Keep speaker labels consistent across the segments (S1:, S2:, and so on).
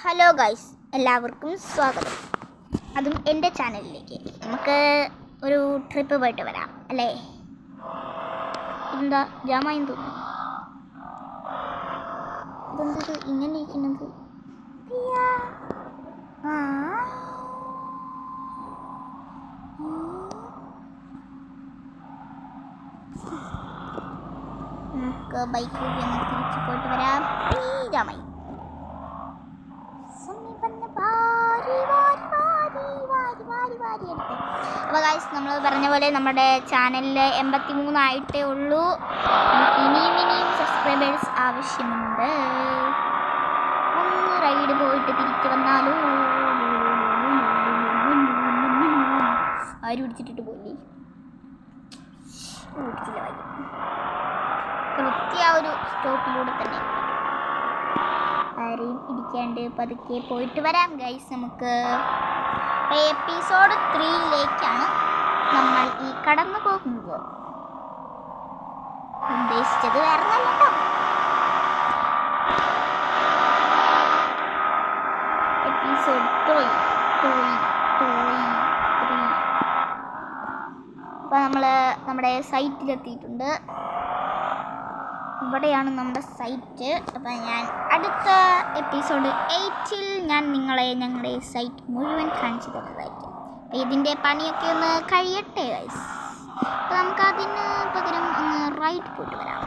S1: Hello guys, എല്ലാവർക്കും സ്വാഗതം. അതും എൻ്റെ ചാനലിലേക്ക്. നമുക്ക് ഒരു ട്രിപ്പ് പോയിട്ട് വരാം അല്ലേ? ഇതെന്താ ജാമായി തോന്നുന്നു. ഇതെന്തത് ഇങ്ങനെ ഇരിക്കുന്നത്? നമുക്ക് ബൈക്ക് ഒന്ന് തിരിച്ച് പോയിട്ട് വരാം. ജാമായി അപ്പോൾ ഗൈസ്, നമ്മൾ പറഞ്ഞ പോലെ നമ്മുടെ ചാനലിൽ 83 ആയിട്ടേ ഉള്ളൂ. ഇനിയും സബ്സ്ക്രൈബേഴ്സ് ആവശ്യമുണ്ട്. ഒന്ന് റൈഡ് പോയിട്ട് തിരിച്ചു വന്നാലും ആരും പിടിച്ചിട്ടിട്ട് പോയില്ലേ? പിടിച്ചില്ല. കൃത്യ ആ ഒരു സ്റ്റോപ്പിലൂടെ തന്നെ ആരെയും ഇടിക്കാണ്ട് പതുക്കെ പോയിട്ട് വരാം ഗൈസ്. നമുക്ക് എപ്പിസോഡ് 3ലേക്കാണ് നമ്മൾ ഈ കടന്നു പോകുന്നത്. ഉദ്ദേശിച്ചത് വേറെ നല്ലട്ടോ. എപ്പിസോഡ് 3. അപ്പോൾ നമ്മൾ നമ്മുടെ സൈറ്റിലെത്തിയിട്ടുണ്ട്. ഇവിടെയാണ് നമ്മുടെ സൈറ്റ്. അപ്പോൾ ഞാൻ അടുത്ത എപ്പിസോഡ് 8ൽ ഞാൻ നിങ്ങളെ ഞങ്ങളുടെ സൈറ്റ് മുഴുവൻ കാണിച്ചു തരുന്നതായിരിക്കും. അപ്പോൾ ഇതിൻ്റെ പണിയൊക്കെ ഒന്ന് കഴിയട്ടെ ഗൈസ്. അപ്പോൾ നമുക്ക് അതിന് പകരം ഒന്ന് റൈഡ് പോയിട്ട് വരാം.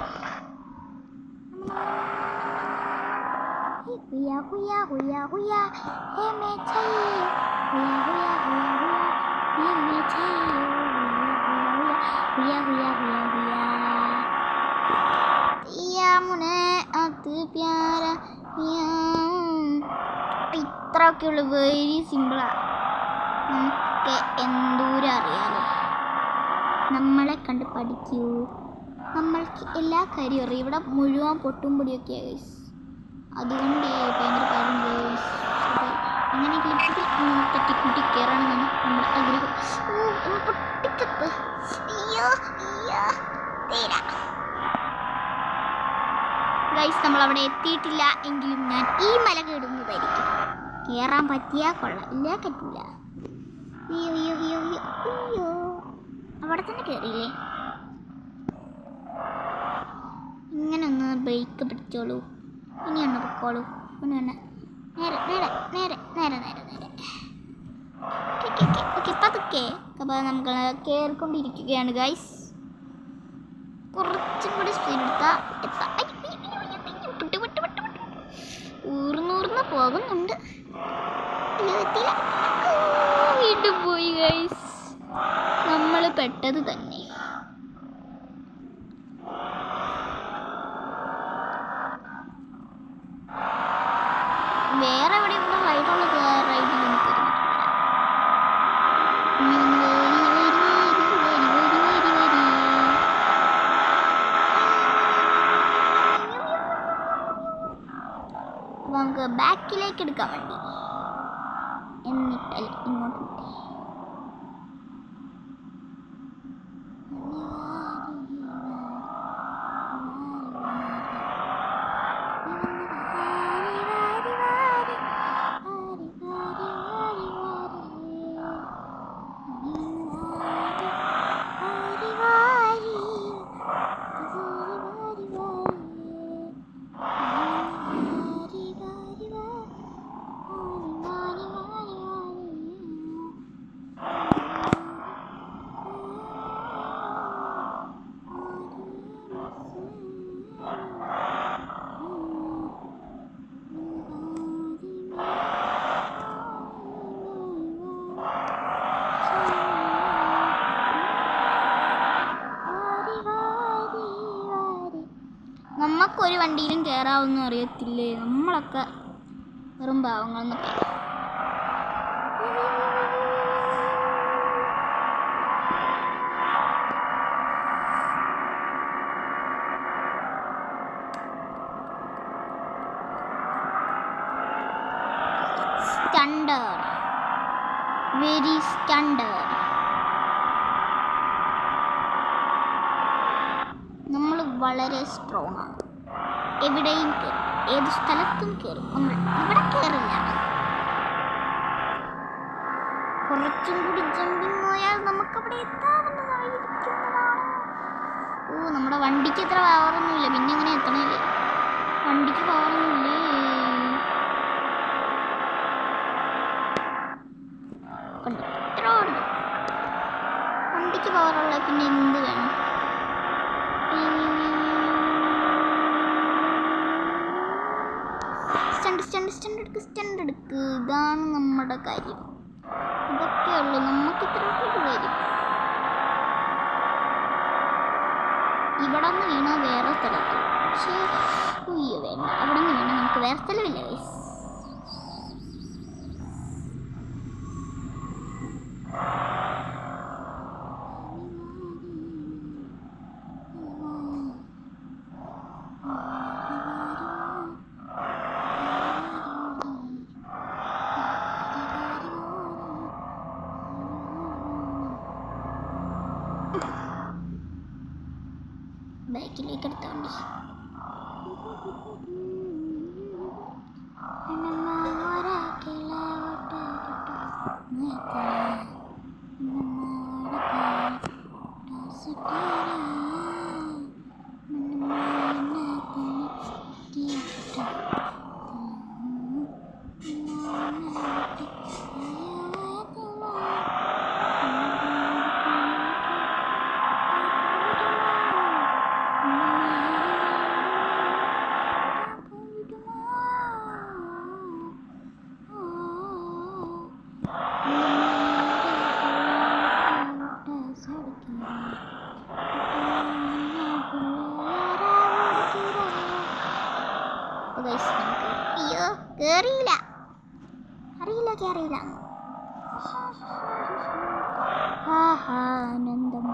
S1: ഇത്രയൊക്കെയുള്ളൂ. വെരി സിമ്പിളാണ്. നമുക്ക് എന്തോരം അറിയാലോ. നമ്മളെ കണ്ട് പഠിക്കൂ. നമ്മൾക്ക് എല്ലാ കാര്യവും അറിയാം. ഇവിടെ മുഴുവൻ പൊട്ടും പൊടിയൊക്കെയാണ് ഗൈസ്. അതുകൊണ്ട് ഭയങ്കര കാര്യം ഗൈസ്. അങ്ങനെയെങ്കിലും തട്ടിക്കൂട്ടി കയറണമെന്നാണ് നമ്മുടെ ആഗ്രഹം. പൊട്ടിക്കത്ത് ഗൈസ്, നമ്മളവിടെ എത്തിയിട്ടില്ല എങ്കിലും ഞാൻ ഈ മല കയറുന്നതായിരിക്കും. കയറാൻ പറ്റിയാൽ കൊള്ളാം, ഇല്ല പറ്റില്ല. അയ്യോ അവിടെ തന്നെ കയറിയില്ലേ? ഇങ്ങനെ ഒന്ന് ബ്രേക്ക് പിടിച്ചോളൂ. ഇനി ഒന്ന് പൊക്കോളൂ. നേരെ ഓക്കെ പതുക്കെ. അപ്പോൾ നമ്മൾ കയറിക്കൊണ്ടിരിക്കുകയാണ് ഗൈസ്. കുറച്ചും കൂടി സ്പീഡ് എടുത്താൽ എത്താം. ഊർന്നൂർന്ന് പോകുന്നുണ്ട്. വീണ്ടും പോയി ഗൈസ്. നമ്മൾ പെട്ടത് തന്നെ. വേറെ എവിടെ ഇവിടെ റൈഡുള്ള റൈഡിൽ എനിക്ക് നമുക്ക് ബാക്കിലേക്ക് എടുക്കാൻ വേണ്ടി എന്നിട്ടല്ല ഇങ്ങോട്ട് നമുക്കൊരു വണ്ടിയിലും കയറാവൊന്നും അറിയത്തില്ലേ? നമ്മളൊക്കെ വെറും പാവങ്ങളെന്നൊക്കെ. Standard, very standard. നമ്മൾ വളരെ സ്ട്രോങ് ആണ്. എവിടെയും കയറും, ഏത് സ്ഥലത്തും കയറും. നമ്മൾ ഇവിടെ കയറില്ല. കുറച്ചും കൂടി ജമ്പിങ് പോയാൽ നമുക്കവിടെ എത്താവുന്നതായിരിക്കുന്നതാണ്. ഓ, നമ്മുടെ വണ്ടിക്ക് എത്ര പവറൊന്നുമില്ല, പിന്നെ എങ്ങനെ എത്തണില്ലേ? വണ്ടിക്ക് പവറൊന്നുമില്ലേ? ഇത്ര ഓടുന്നു വണ്ടിക്ക് പവറുള്ള, പിന്നെ എന്ത് വേണം? സ്റ്റണ്ട് എടുക്ക്. ഇതാണ് നമ്മുടെ കാര്യം. ഇതൊക്കെ ഉള്ളു നമുക്ക് ഇത്ര കാര്യം. ഇവിടെ നിന്ന് വീണാൽ വേറെ സ്ഥലത്ത്, പക്ഷേ വേണ്ട, അവിടെ നിന്ന് വീണാൽ നമുക്ക് വേറെ സ്ഥലമില്ല ഗൈസ്. ബാക്കിലേക്ക് എടുത്താൽ മതി. അയ്യോ, കേറിയില്ല, അറിയില്ല. ആനന്ദം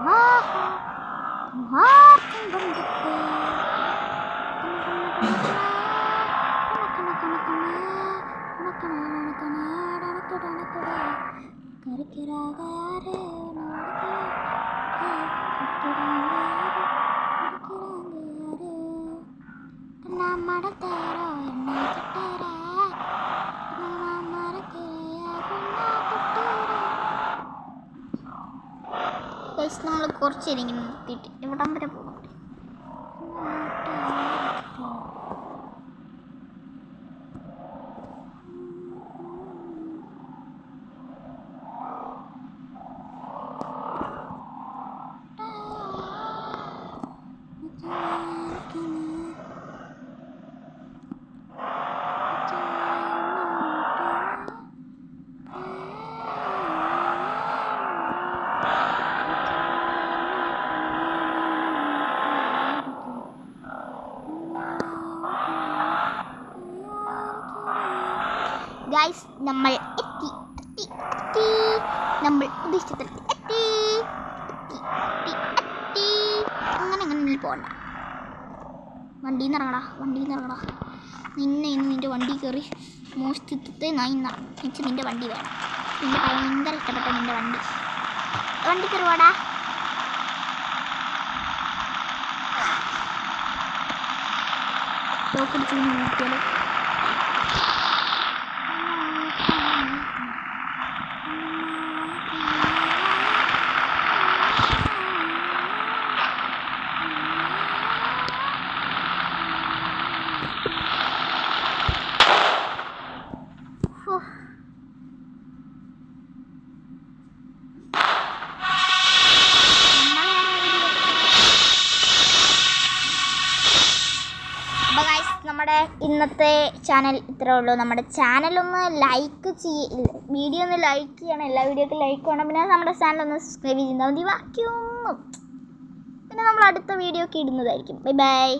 S1: നമ്മൾ കുറച്ചെങ്കിലും നിർത്തിയിട്ട് എവിടം വരെ പോകുന്നുണ്ട്. ഗൈസ്, നമ്മൾ എത്തി. നമ്മൾ ഉദ്ദേശിച്ച സ്ഥലത്ത് എത്തി. അങ്ങനെ നീ പോകണ്ട. വണ്ടിയിൽ നിന്ന് ഇറങ്ങടാ. നിന്നെ ഇന്ന് നിൻ്റെ വണ്ടി കയറി മോഷ്ടിത്തത്തെ എനിക്ക് നിൻ്റെ വണ്ടി വേണം. നിൻ്റെ ഭയങ്കര ഇഷ്ടപ്പെട്ട നിൻ്റെ വണ്ടി കയറുവാടാ. തോക്കടിച്ച് നോക്കിയാലോ. നമ്മുടെ ഇന്നത്തെ ചാനൽ ഇത്രേ ഉള്ളൂ. നമ്മുടെ ചാനലൊന്ന് ലൈക്ക് വീഡിയോ ഒന്ന് ലൈക്ക് ചെയ്യണം. എല്ലാ വീഡിയോക്കും ലൈക്ക് വേണം. പിന്നെ നമ്മുടെ ചാനലൊന്ന് സബ്സ്ക്രൈബ് ചെയ്താൽ മതി. ബാക്കിയൊന്നും പിന്നെ നമ്മൾ അടുത്ത വീഡിയോ ഒക്കെ ഇടുന്നതായിരിക്കും. ബൈ.